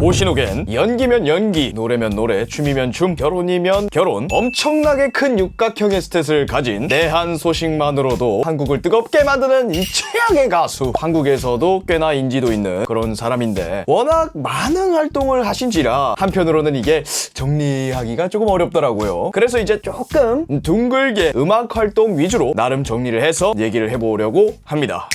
호시노겐 연기면 연기, 노래면 노래, 춤이면 춤, 결혼이면 결혼, 엄청나게 큰 육각형의 스탯을 가진 내한 소식만으로도 한국을 뜨겁게 만드는 이 최악의 가수, 한국에서도 꽤나 인지도 있는 그런 사람인데 워낙 많은 활동을 하신지라 한편으로는 이게 정리하기가 조금 어렵더라고요. 그래서 이제 조금 둥글게 음악 활동 위주로 나름 정리를 해서 얘기를 해보려고 합니다.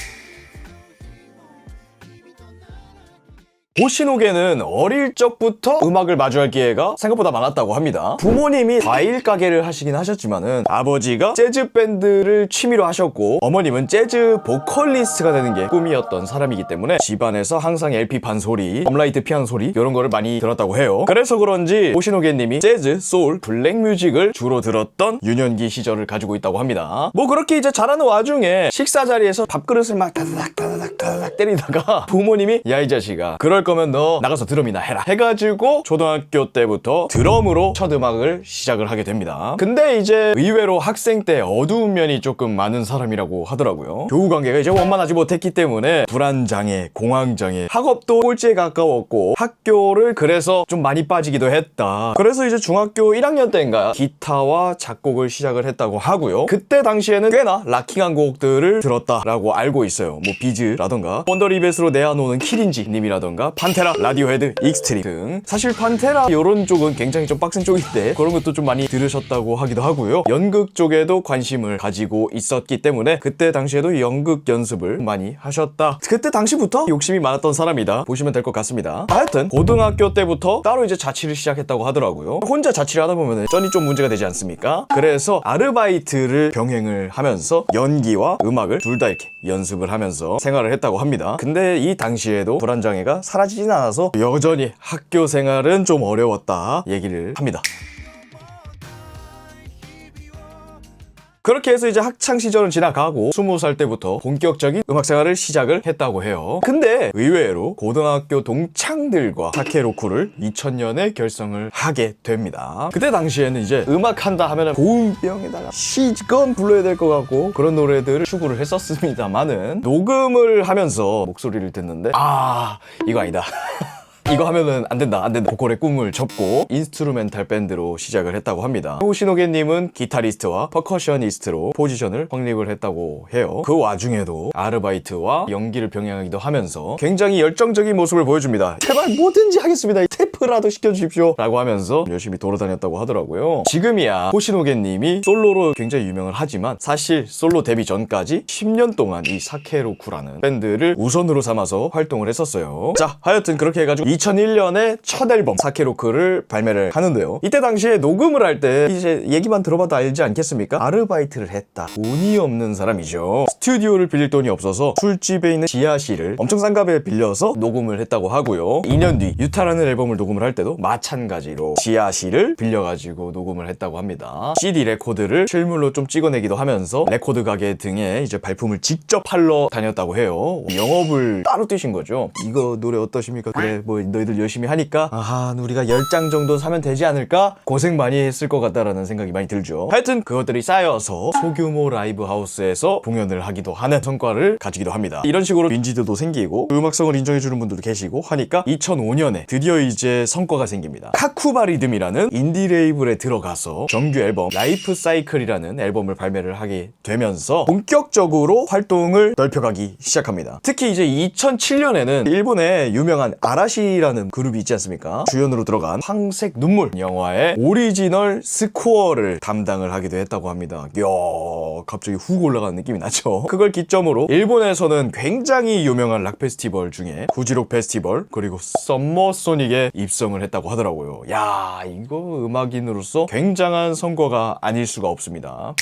호시노겐은 어릴 적부터 음악을 마주할 기회가 생각보다 많았다고 합니다. 부모님이 과일 가게를 하시긴 하셨지만은 아버지가 재즈 밴드를 취미로 하셨고 어머님은 재즈 보컬리스트가 되는 게 꿈이었던 사람이기 때문에 집안에서 항상 LP판 소리, 럼라이트 피아노 소리 이런 거를 많이 들었다고 해요. 그래서 그런지 호시노겐님이 재즈, 소울, 블랙 뮤직을 주로 들었던 유년기 시절을 가지고 있다고 합니다. 뭐 그렇게 이제 자라는 와중에 식사 자리에서 밥그릇을 막 다다닥 때리다가 부모님이 야 이 자식아 그럴 거면 너 나가서 드럼이나 해라 해가지고 초등학교 때부터 드럼으로 첫 음악을 시작을 하게 됩니다. 근데 이제 의외로 학생 때 어두운 면이 조금 많은 사람이라고 하더라고요. 교우 관계가 이제 원만하지 못했기 때문에 불안장애, 공황장애, 학업도 꼴찌에 가까웠고 학교를 그래서 좀 많이 빠지기도 했다. 그래서 이제 중학교 1학년 때인가 기타와 작곡을 시작을 했다고 하고요. 그때 당시에는 꽤나 락킹한 곡들을 들었다라고 알고 있어요. 뭐 비즈라던가 원더리벳으로 내어놓는 키린지 님이라던가 판테라, 라디오헤드, 익스트림 등. 사실 판테라 이런 쪽은 굉장히 좀 빡센 쪽인데 그런 것도 좀 많이 들으셨다고 하기도 하고요. 연극 쪽에도 관심을 가지고 있었기 때문에 그때 당시에도 연극 연습을 많이 하셨다. 그때 당시부터 욕심이 많았던 사람이다 보시면 될 것 같습니다. 하여튼 고등학교 때부터 따로 이제 자취를 시작했다고 하더라고요. 혼자 자취를 하다 보면 쩐이 좀 문제가 되지 않습니까? 그래서 아르바이트를 병행을 하면서 연기와 음악을 둘 다 이렇게 연습을 하면서 생활을 했다고 합니다. 근데 이 당시에도 불안장애가 사라지진 않아서 여전히 학교 생활은 좀 어려웠다 얘기를 합니다. 그렇게 해서 이제 학창 시절은 지나가고 20살 때부터 본격적인 음악 생활을 시작을 했다고 해요. 근데 의외로 고등학교 동창들과 사케로쿠를 2000년에 결성을 하게 됩니다. 그때 당시에는 이제 음악 한다 하면은 고음병에다가 시건 불러야 될 것 같고 그런 노래들을 추구를 했었습니다만은 녹음을 하면서 목소리를 듣는데 이거 아니다. 이거 하면은 안 된다. 보컬의 꿈을 접고 인스트루멘탈 밴드로 시작을 했다고 합니다. 호시노겐님은 기타리스트와 퍼커셔니스트로 포지션을 확립을 했다고 해요. 그 와중에도 아르바이트와 연기를 병행하기도 하면서 굉장히 열정적인 모습을 보여줍니다. 제발 뭐든지 하겠습니다. 테프라도 시켜주십시오 라고 하면서 열심히 돌아다녔다고 하더라고요. 지금이야 호시노겐님이 솔로로 굉장히 유명을 하지만 사실 솔로 데뷔 전까지 10년 동안 이 사케로쿠라는 밴드를 우선으로 삼아서 활동을 했었어요. 자, 하여튼 그렇게 해가지고 2001년에 첫 앨범 사케로크를 발매를 하는데요. 이때 당시에 녹음을 할 때 이제 얘기만 들어봐도 알지 않겠습니까? 아르바이트를 했다. 돈이 없는 사람이죠. 스튜디오를 빌릴 돈이 없어서 술집에 있는 지하실을 엄청 싼 값에 빌려서 녹음을 했다고 하고요. 2년 뒤 유타라는 앨범을 녹음을 할 때도 마찬가지로 지하실을 빌려가지고 녹음을 했다고 합니다. CD 레코드를 실물로 좀 찍어내기도 하면서 레코드 가게 등에 이제 발품을 직접 팔러 다녔다고 해요. 영업을 따로 뛰신 거죠. 이거 노래 어떠십니까? 그래 뭐 너희들 열심히 하니까 우리가 10장 정도 사면 되지 않을까? 고생 많이 했을 것 같다라는 생각이 많이 들죠. 하여튼 그것들이 쌓여서 소규모 라이브 하우스에서 공연을 하기도 하는 성과를 가지기도 합니다. 이런 식으로 인지도도 생기고 음악성을 인정해주는 분들도 계시고 하니까 2005년에 드디어 이제 성과가 생깁니다. 카쿠바 리듬이라는 인디 레이블에 들어가서 정규 앨범 라이프 사이클이라는 앨범을 발매를 하게 되면서 본격적으로 활동을 넓혀가기 시작합니다. 특히 이제 2007년에는 일본의 유명한 아라시라는 그룹이 있지 않습니까? 주연으로 들어간 황색 눈물 영화의 오리지널 스코어를 담당을 하기도 했다고 합니다. 이야, 갑자기 훅 올라가는 느낌이 나죠? 그걸 기점으로 일본에서는 굉장히 유명한 락 페스티벌 중에 후지록 페스티벌 그리고 썸머 소닉에 입성을 했다고 하더라고요. 야, 이거 음악인으로서 굉장한 성과가 아닐 수가 없습니다.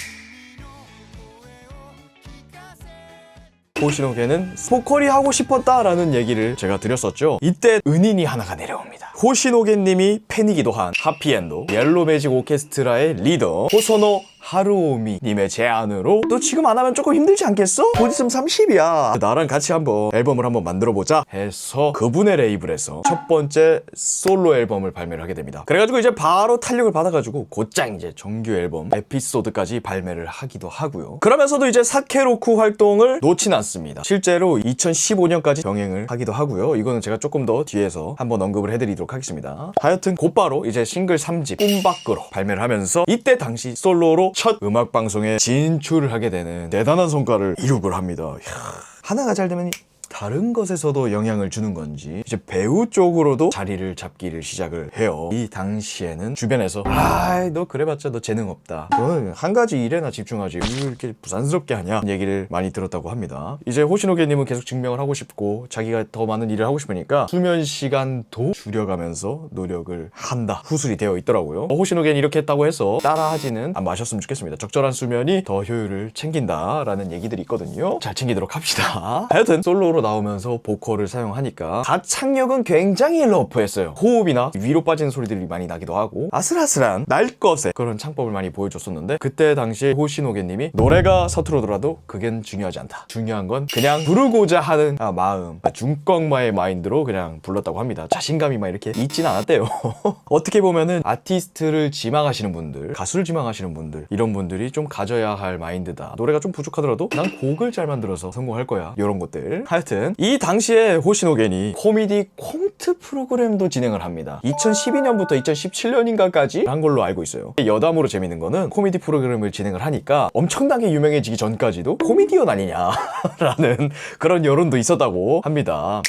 호시노겐은 보컬이 하고 싶었다라는 얘기를 제가 드렸었죠. 이때 은인이 하나가 내려옵니다. 호시노겐님이 팬이기도 한 하피엔도 옐로 매직 오케스트라의 리더 호소노 하루오미님의 제안으로 또 지금 안 하면 조금 힘들지 않겠어? 곧 있으면 30이야. 나랑 같이 한번 앨범을 한번 만들어보자 해서 그분의 레이블에서 첫 번째 솔로 앨범을 발매를 하게 됩니다. 그래가지고 이제 바로 탄력을 받아가지고 곧장 이제 정규 앨범 에피소드까지 발매를 하기도 하고요. 그러면서도 이제 사케로쿠 활동을 놓진 않습니다. 실제로 2015년까지 병행을 하기도 하고요. 이거는 제가 조금 더 뒤에서 한번 언급을 해드리도록 하겠습니다. 하여튼 곧바로 이제 싱글 3집 꿈 밖으로 발매를 하면서 이때 당시 솔로로 첫 음악 방송에 진출을 하게 되는 대단한 성과를 이룩을 합니다. 이야, 하나가 잘 되면 다른 것에서도 영향을 주는 건지 이제 배우 쪽으로도 자리를 잡기를 시작을 해요. 이 당시에는 주변에서 너 그래봤자 너 재능 없다, 너는 한 가지 일에나 집중하지 왜 이렇게 부산스럽게 하냐 얘기를 많이 들었다고 합니다. 이제 호시노게님은 계속 증명을 하고 싶고 자기가 더 많은 일을 하고 싶으니까 수면 시간도 줄여가면서 노력을 한다 후술이 되어 있더라고요. 호시노게는 이렇게 했다고 해서 따라하지는 안 마셨으면 좋겠습니다. 적절한 수면이 더 효율을 챙긴다라는 얘기들이 있거든요. 잘 챙기도록 합시다. 하여튼 솔로로 나오면서 보컬을 사용하니까 가창력은 굉장히 러프했어요. 호흡이나 위로 빠지는 소리들이 많이 나기도 하고 아슬아슬한 날 것의 그런 창법을 많이 보여줬었는데, 그때 당시에 호시노게님이 노래가 서투르더라도 그겐 중요하지 않다, 중요한 건 그냥 부르고자 하는 마음, 중꺽마의 마인드로 그냥 불렀다고 합니다. 자신감이 막 이렇게 있진 않았대요. 어떻게 보면은 아티스트를 지망하시는 분들, 가수를 지망하시는 분들, 이런 분들이 좀 가져야 할 마인드다. 노래가 좀 부족하더라도 난 곡을 잘 만들어서 성공할 거야, 이런 것들. 하여튼 이 당시에 호시노겐이 코미디 콩트 프로그램도 진행을 합니다. 2012년부터 2017년인가까지 한 걸로 알고 있어요. 여담으로 재밌는 거는 코미디 프로그램을 진행을 하니까 엄청나게 유명해지기 전까지도 코미디언 아니냐라는 그런 여론도 있었다고 합니다.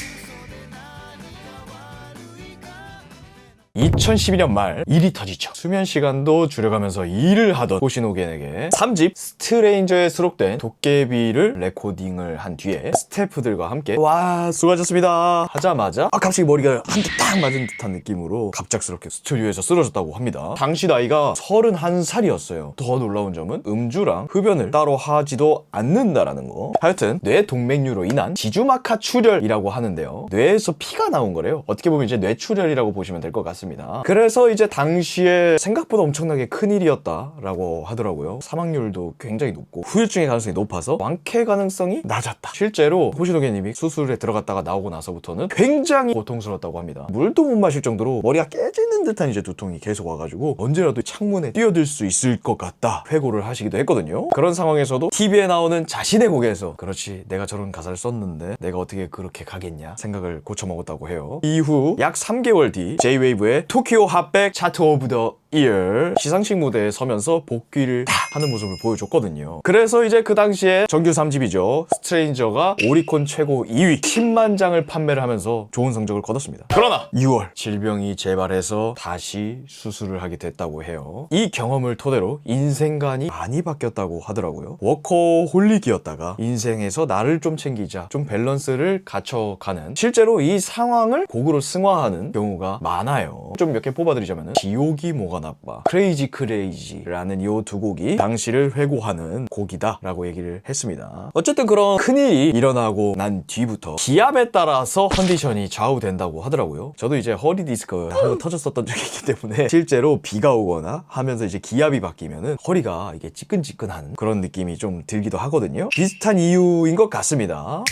2012년 말 일이 터지죠. 수면 시간도 줄여가면서 일을 하던 호시노겐에게 3집 스트레인저에 수록된 도깨비를 레코딩을 한 뒤에 스태프들과 함께 와 수고하셨습니다 하자마자 갑자기 머리가 한 대 딱 맞은 듯한 느낌으로 갑작스럽게 스튜디오에서 쓰러졌다고 합니다. 당시 나이가 31살이었어요. 더 놀라운 점은 음주랑 흡연을 따로 하지도 않는다라는 거. 하여튼 뇌 동맥류로 인한 지주마카 출혈이라고 하는데요, 뇌에서 피가 나온 거래요. 어떻게 보면 이제 뇌출혈이라고 보시면 될 것 같습니다. 그래서 이제 당시에 생각보다 엄청나게 큰일이었다라고 하더라고요. 사망률도 굉장히 높고 후유증의 가능성이 높아서 완쾌 가능성이 낮았다. 실제로 호시노게님이 수술에 들어갔다가 나오고 나서부터는 굉장히 고통스러웠다고 합니다. 물도 못 마실 정도로 머리가 깨지는 듯한 이제 두통이 계속 와가지고 언제라도 창문에 뛰어들 수 있을 것 같다 회고를 하시기도 했거든요. 그런 상황에서도 TV에 나오는 자신의 곡에서 그렇지 내가 저런 가사를 썼는데 내가 어떻게 그렇게 가겠냐 생각을 고쳐먹었다고 해요. 이후 약 3개월 뒤 J-WAVE의 토키오 핫백 차트 오브 더 이어 시상식 무대에 서면서 복귀를 다 하는 모습을 보여줬거든요. 그래서 이제 그 당시에 정규 3집이죠 스트레인저가 오리콘 최고 2위 10만 장을 판매를 하면서 좋은 성적을 거뒀습니다. 그러나 6월 질병이 재발해서 다시 수술을 하게 됐다고 해요. 이 경험을 토대로 인생관이 많이 바뀌었다고 하더라고요. 워커홀릭이었다가 인생에서 나를 좀 챙기자, 좀 밸런스를 갖춰가는, 실제로 이 상황을 곡으로 승화하는 경우가 많아요. 좀 몇 개 뽑아드리자면 지옥이 뭐가 나빠, 크레이지 크레이지라는 이 두 곡이 당시를 회고하는 곡이다 라고 얘기를 했습니다. 어쨌든 그런 큰일이 일어나고 난 뒤부터 기압에 따라서 컨디션이 좌우된다고 하더라고요. 저도 이제 허리 디스크 한번 터졌었던 적이 있기 때문에 실제로 비가 오거나 하면서 이제 기압이 바뀌면은 허리가 이게 찌끈찌끈한 그런 느낌이 좀 들기도 하거든요. 비슷한 이유인 것 같습니다.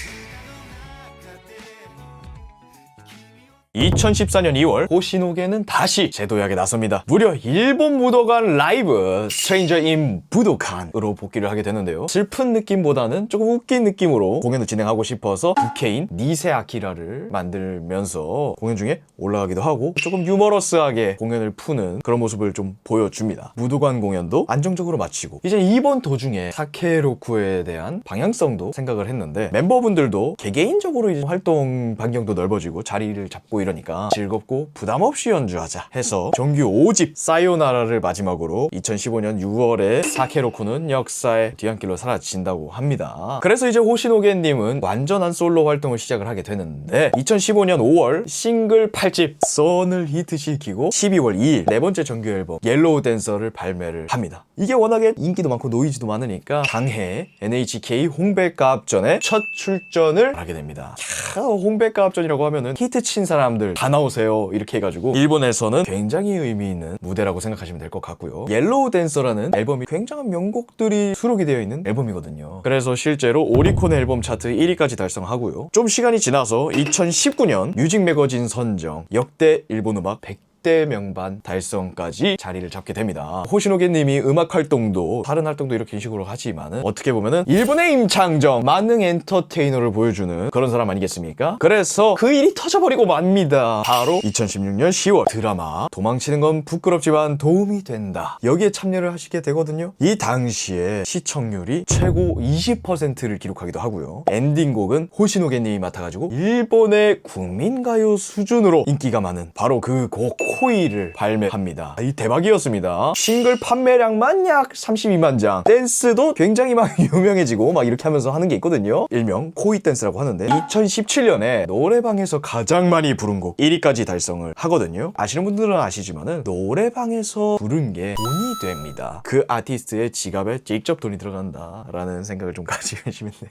2014년 2월 호시노게는 다시 재도약에 나섭니다. 무려 일본 무도관 라이브 스트레인저 인 부도칸으로 복귀를 하게 되는데요, 슬픈 느낌보다는 조금 웃긴 느낌으로 공연을 진행하고 싶어서 부캐인 니세 아키라를 만들면서 공연 중에 올라가기도 하고 조금 유머러스하게 공연을 푸는 그런 모습을 좀 보여줍니다. 무도관 공연도 안정적으로 마치고 이제 이번 도중에 사케로쿠에 대한 방향성도 생각을 했는데, 멤버분들도 개개인적으로 이제 활동 반경도 넓어지고 자리를 잡고 이러니까 즐겁고 부담없이 연주하자 해서 정규 5집 사요나라를 마지막으로 2015년 6월에 사케로쿠는 역사의 뒤안길로 사라진다고 합니다. 그래서 이제 호시노게님은 완전한 솔로 활동을 시작을 하게 되는데 2015년 5월 싱글 8집 선을 히트시키고 12월 2일 네 번째 정규 앨범 옐로우 댄서를 발매를 합니다. 이게 워낙에 인기도 많고 노이즈도 많으니까 당해 NHK 홍백가합전에 첫 출전을 하게 됩니다. 홍백가합전이라고 하면은 히트 친 사람 사람들 다 나오세요 이렇게 해가지고 일본에서는 굉장히 의미 있는 무대라고 생각하시면 될 것 같고요. 옐로우 댄서라는 앨범이 굉장한 명곡들이 수록이 되어 있는 앨범이거든요. 그래서 실제로 오리콘 앨범 차트 1위까지 달성하고요. 좀 시간이 지나서 2019년 뮤직 매거진 선정 역대 일본 음악 100대 명반 달성까지 자리를 잡게 됩니다. 호시노게님이 음악 활동도 다른 활동도 이렇게 식으로 하지만은 어떻게 보면은 일본의 임창정 만능 엔터테이너를 보여주는 그런 사람 아니겠습니까? 그래서 그 일이 터져버리고 맙니다. 바로 2016년 10월 드라마 도망치는 건 부끄럽지만 도움이 된다 여기에 참여를 하시게 되거든요. 이 당시에 시청률이 최고 20%를 기록하기도 하고요. 엔딩곡은 호시노게님이 맡아가지고 일본의 국민가요 수준으로 인기가 많은 바로 그 곡 코이를 발매합니다. 이 대박이었습니다. 싱글 판매량만 약 32만 장, 댄스도 굉장히 막 유명해지고 막 이렇게 하면서 하는 게 있거든요. 일명 코이 댄스라고 하는데 2017년에 노래방에서 가장 많이 부른 곡 1위까지 달성을 하거든요. 아시는 분들은 아시지만은 노래방에서 부른 게 돈이 됩니다. 그 아티스트의 지갑에 직접 돈이 들어간다 라는 생각을 좀 가지시면 돼요.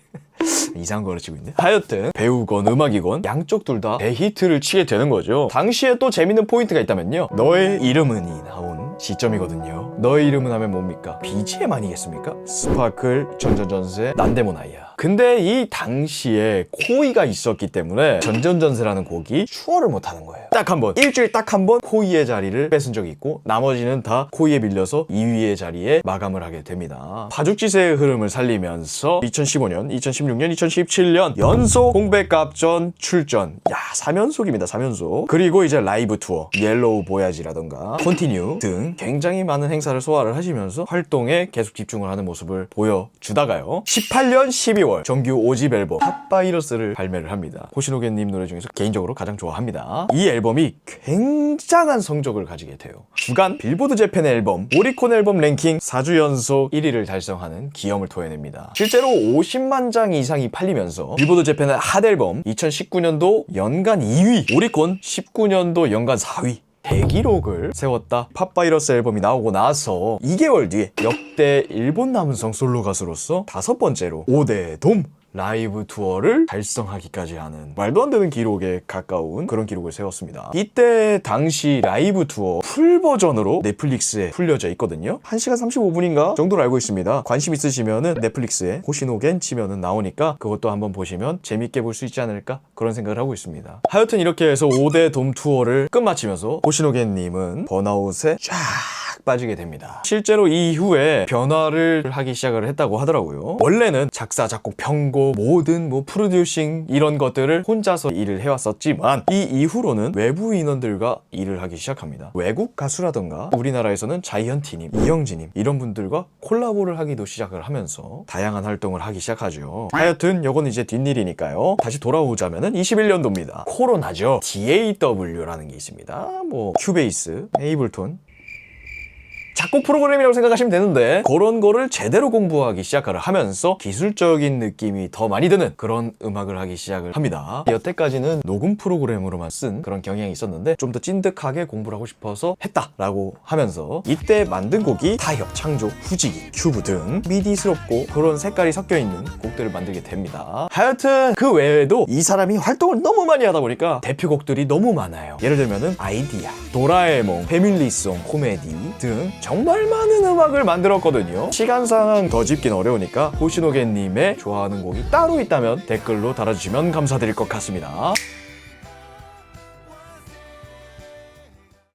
이상한 거를 치고 있네. 하여튼 배우건 음악이건 양쪽 둘 다 대히트를 치게 되는 거죠. 당시에 또 재밌는 포인트가 있다면요. 너의 이름은이 나온 시점이거든요. 너의 이름은 하면 뭡니까? BGM 아니겠습니까? 스파클, 전전전세, 난데모나이야. 근데 이 당시에 코이가 있었기 때문에 전전전세라는 곡이 추월을 못하는 거예요. 딱 한 번, 일주일 딱 한 번 코이의 자리를 뺏은 적이 있고 나머지는 다 코이에 밀려서 2위의 자리에 마감을 하게 됩니다. 파죽지세의 흐름을 살리면서 2015년, 2016년, 2017년 연속 공백갑전 출전. 야, 3연속입니다. 3연속. 그리고 이제 라이브 투어, 옐로우 보야지라던가 콘티뉴 등 굉장히 많은 행사를 소화를 하시면서 활동에 계속 집중을 하는 모습을 보여주다가요. 18년 12월 정규 5집 앨범 핫바이러스를 발매를 합니다. 호시노게님 노래 중에서 개인적으로 가장 좋아합니다. 이 앨범이 굉장한 성적을 가지게 돼요. 주간 빌보드 재팬 앨범, 오리콘 앨범 랭킹 4주 연속 1위를 달성하는 기염을 토해냅니다. 실제로 50만 장 이상이 팔리면서 빌보드 재팬의 핫 앨범 2019년도 연간 2위, 오리콘 19년도 연간 4위 대기록을 세웠다. 팟바이러스 앨범이 나오고 나서 2개월 뒤에 역대 일본 남성 솔로 가수로서 5번째로 5대 돔 라이브 투어를 달성하기까지 하는 말도 안 되는 기록에 가까운 그런 기록을 세웠습니다. 이때 당시 라이브 투어 풀 버전으로 넷플릭스에 풀려져 있거든요. 1시간 35분인가 정도로 알고 있습니다. 관심 있으시면은 넷플릭스에 호시노겐 치면은 나오니까 그것도 한번 보시면 재밌게 볼 수 있지 않을까 그런 생각을 하고 있습니다. 하여튼 이렇게 해서 5대 돔 투어를 끝마치면서 호시노겐님은 번아웃에 쫙 빠지게 됩니다. 실제로 이후에 변화를 하기 시작을 했다고 하더라고요. 원래는 작사, 작곡, 편곡, 모든 프로듀싱 이런 것들을 혼자서 일을 해왔었지만 이 이후로는 외부 인원들과 일을 하기 시작합니다. 외국 가수라던가 우리나라에서는 자이언티님, 이영지님 이런 분들과 콜라보를 하기도 시작을 하면서 다양한 활동을 하기 시작하죠. 하여튼 이건 이제 뒷일이니까요. 다시 돌아오자면은 21년도입니다. 코로나죠. DAW라는 게 있습니다. 큐베이스, 에이블톤 작곡 프로그램이라고 생각하시면 되는데 그런 거를 제대로 공부하기 시작을 하면서 기술적인 느낌이 더 많이 드는 그런 음악을 하기 시작을 합니다. 여태까지는 녹음 프로그램으로만 쓴 그런 경향이 있었는데 좀 더 찐득하게 공부를 하고 싶어서 했다라고 하면서 이때 만든 곡이 타협, 창조, 후지기, 큐브 등 미디스럽고 그런 색깔이 섞여있는 곡들을 만들게 됩니다. 하여튼 그 외에도 이 사람이 활동을 너무 많이 하다 보니까 대표곡들이 너무 많아요. 예를 들면은 아이디야, 도라에몽, 패밀리송, 코미디 등 정말 많은 음악을 만들었거든요. 시간상 더 짚긴 어려우니까 호시노게님의 좋아하는 곡이 따로 있다면 댓글로 달아주시면 감사드릴 것 같습니다.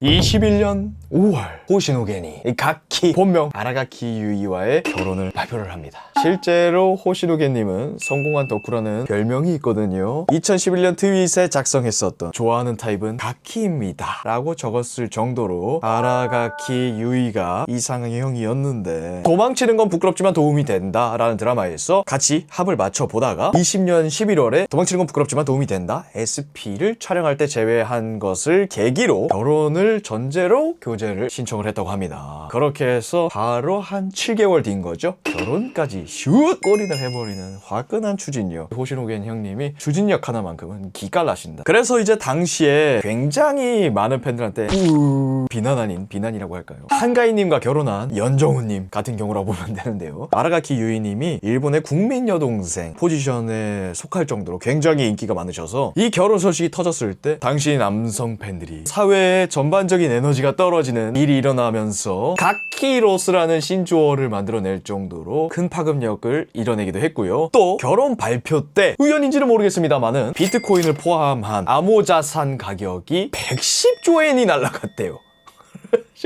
21년 5월 호시노겐이 가키 본명 아라가키 유이와의 결혼을 발표를 합니다. 실제로 호시노겐님은 성공한 덕후라는 별명이 있거든요. 2011년 트윗에 작성했었던 좋아하는 타입은 가키입니다 라고 적었을 정도로 아라가키 유이가 이상형이었는데 도망치는 건 부끄럽지만 도움이 된다 라는 드라마에서 같이 합을 맞춰 보다가 20년 11월에 도망치는 건 부끄럽지만 도움이 된다 SP를 촬영할 때 제외한 것을 계기로 결혼을 전제로 교제를 신청을 했다고 합니다. 그렇게 해서 바로 한 7개월 뒤인 거죠. 결혼까지 슛 골인을 해버리는 화끈한 추진력. 호시노겐 형님이 추진력 하나만큼은 기깔나신다. 그래서 이제 당시에 굉장히 많은 팬들한테 비난 아닌 비난이라고 할까요? 한가인님과 결혼한 연정우님 같은 경우라고 보면 되는데요. 아라가키 유이님이 일본의 국민 여동생 포지션에 속할 정도로 굉장히 인기가 많으셔서 이 결혼 소식이 터졌을 때 당시 남성 팬들이 사회의 전반적인 에너지가 떨어지는 일이 일어나면서 가키로스라는 신조어를 만들어낼 정도로 큰 파급력을 이뤄내기도 했고요. 또 결혼 발표 때 우연인지는 모르겠습니다만은 비트코인을 포함한 암호자산 가격이 110조엔이 날아갔대요.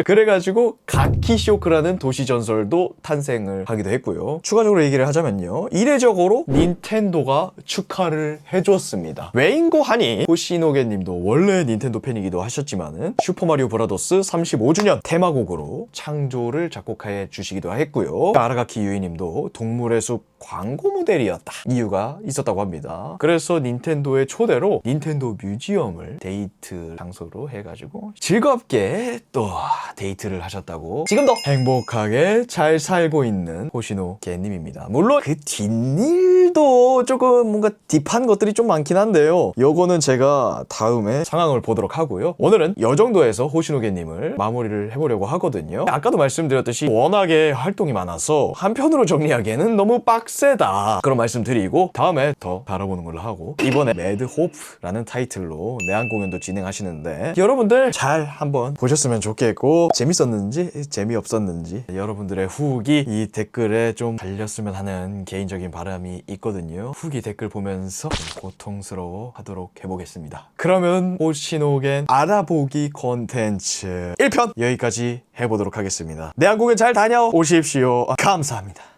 그래가지고 가키쇼크라는 도시 전설도 탄생을 하기도 했고요. 추가적으로 얘기를 하자면요, 이례적으로 닌텐도가 축하를 해줬습니다. 왜인고 하니 호시노게 님도 원래 닌텐도 팬이기도 하셨지만은 슈퍼마리오 브라더스 35주년 테마곡으로 창조를 작곡해 주시기도 했고요. 아라가키 유이 님도 동물의 숲 광고 모델이었다 이유가 있었다고 합니다. 그래서 닌텐도의 초대로 닌텐도 뮤지엄을 데이트 장소로 해가지고 즐겁게 또 데이트를 하셨다고 지금도 행복하게 잘 살고 있는 호시노 게님입니다. 물론 그 뒷일도 조금 뭔가 딥한 것들이 좀 많긴 한데요, 요거는 제가 다음에 상황을 보도록 하고요. 오늘은 이 정도에서 호시노 게님을 마무리를 해보려고 하거든요. 아까도 말씀드렸듯이 워낙에 활동이 많아서 한편으로 정리하기에는 너무 빡세다 그런 말씀 드리고, 다음에 더 다뤄보는 걸로 하고, 이번에 매드 호프라는 타이틀로 내한 공연도 진행하시는데 여러분들 잘 한번 보셨으면 좋겠고, 재밌었는지 재미없었는지 여러분들의 후기 이 댓글에 좀 달렸으면 하는 개인적인 바람이 있거든요. 후기 댓글 보면서 좀 고통스러워 하도록 해보겠습니다. 그러면 호시노겐 알아보기 콘텐츠 1편 여기까지 해보도록 하겠습니다. 내한 공연 잘 다녀오십시오. 감사합니다.